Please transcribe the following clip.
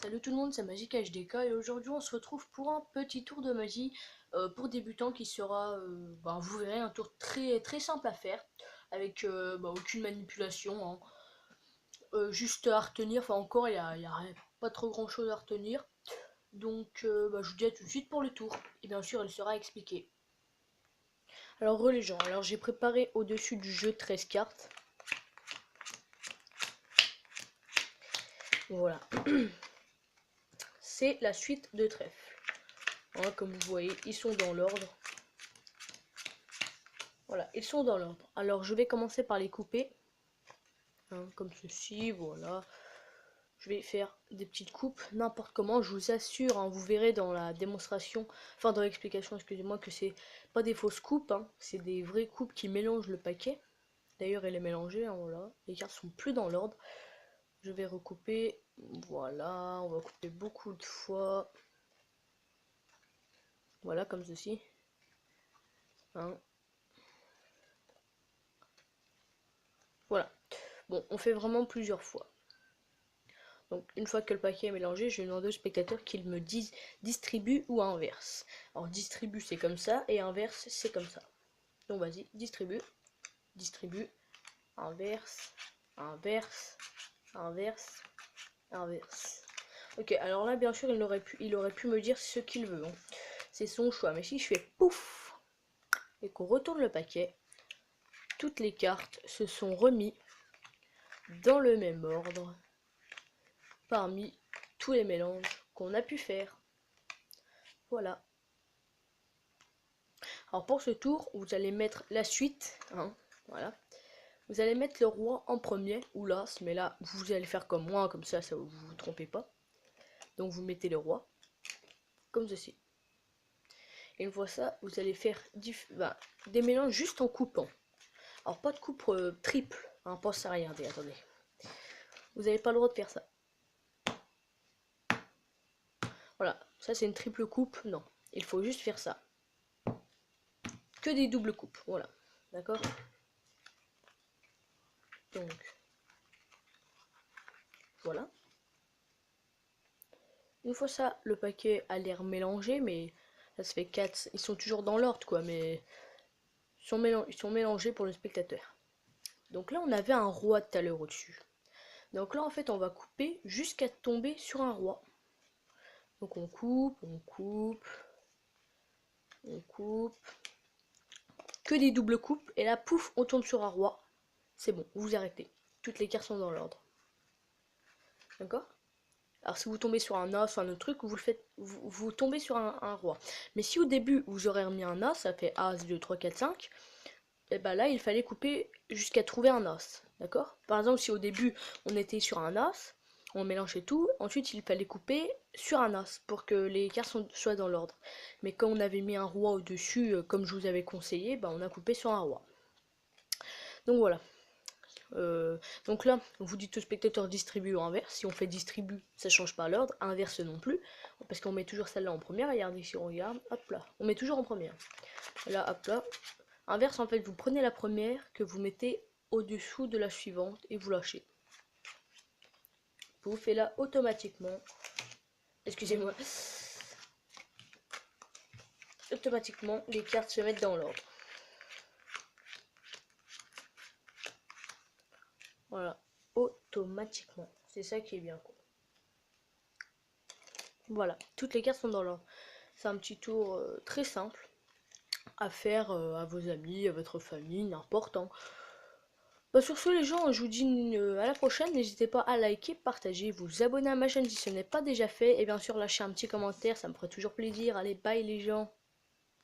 Salut tout le monde, c'est Magic HDK et aujourd'hui on se retrouve pour un petit tour de magie pour débutants qui sera, vous verrez, un tour très simple à faire avec aucune manipulation, hein. Juste à retenir, enfin encore il y a pas trop grand chose à retenir. Donc je vous dis à tout de suite pour le tour et bien sûr il sera expliqué. Alors les gens, alors j'ai préparé au-dessus du jeu 13 cartes. Voilà. C'est la suite de trèfle. Voilà, comme vous voyez, ils sont dans l'ordre. Voilà, ils sont dans l'ordre. Alors, je vais commencer par les couper. Hein, comme ceci, voilà. Je vais faire des petites coupes, n'importe comment. Je vous assure, hein, vous verrez dans la démonstration, enfin dans l'explication, excusez-moi, que c'est pas des fausses coupes. Hein, c'est des vraies coupes qui mélangent le paquet. D'ailleurs, elle est mélangée, hein, voilà. Les cartes sont plus dans l'ordre. Je vais recouper. Voilà, on va couper beaucoup de fois. Voilà, comme ceci. Hein. Voilà. Bon, on fait vraiment plusieurs fois. Donc une fois que le paquet est mélangé, je vais demander au spectateur qu'il me dise distribue ou inverse. Alors distribue c'est comme ça et inverse c'est comme ça. Donc vas-y, distribue, distribue, inverse, inverse, inverse, inverse. Ok, alors là bien sûr il aurait pu me dire ce qu'il veut. Hein. C'est son choix. Mais si je fais pouf et qu'on retourne le paquet, toutes les cartes se sont remis dans le même ordre parmi tous les mélanges qu'on a pu faire. Voilà. Alors pour ce tour, vous allez mettre la suite, hein, voilà. Vous allez mettre le roi en premier, ou l'as, mais là, vous allez faire comme moi, comme ça vous vous trompez pas. Donc vous mettez le roi, comme ceci. Et une fois ça, vous allez faire des mélanges juste en coupant. Alors pas de coupe triple, hein, pense à regarder, attendez. Vous n'avez pas le droit de faire ça. Voilà, ça c'est une triple coupe, non. Il faut juste faire ça. Que des doubles coupes, voilà. D'accord? Donc, voilà. Une fois ça, le paquet a l'air mélangé, mais ça se fait 4. Ils sont toujours dans l'ordre, quoi, mais ils sont mélangés pour le spectateur. Donc là, on avait un roi tout à l'heure au-dessus. Donc là, en fait, on va couper jusqu'à tomber sur un roi. Donc on coupe, on coupe, on coupe. Que des doubles coupes, et là, pouf, on tombe sur un roi. C'est bon, vous arrêtez. Toutes les cartes sont dans l'ordre. D'accord? Alors si vous tombez sur un as ou un autre truc, vous le faites, vous tombez sur un roi. Mais si au début vous aurez remis un as, ça fait as, 2, 3, 4, 5, et ben là il fallait couper jusqu'à trouver un as. D'accord? Par exemple, si au début on était sur un as, on mélangeait tout, ensuite il fallait couper sur un as pour que les cartes soient dans l'ordre. Mais quand on avait mis un roi au-dessus, comme je vous avais conseillé, ben on a coupé sur un roi. Donc voilà. Donc là, vous dites au spectateur distribue ou inverse. Si on fait distribue, ça change pas l'ordre. Inverse non plus. Parce qu'on met toujours celle-là en première. Regardez, si on regarde, hop là. On met toujours en première. Là, hop là. Inverse, en fait, vous prenez la première que vous mettez au-dessous de la suivante et vous lâchez. Vous faites là automatiquement. Excusez-moi. Automatiquement, les cartes se mettent dans l'ordre. Voilà. Automatiquement. C'est ça qui est bien, quoi. Voilà, toutes les cartes sont dans l'ordre. C'est un petit tour très simple à faire à vos amis, à votre famille, n'importe. Hein. Sur ce les gens, je vous dis à la prochaine. N'hésitez pas à liker, partager, vous abonner à ma chaîne si ce n'est pas déjà fait. Et bien sûr lâcher un petit commentaire, ça me ferait toujours plaisir. Allez, bye les gens.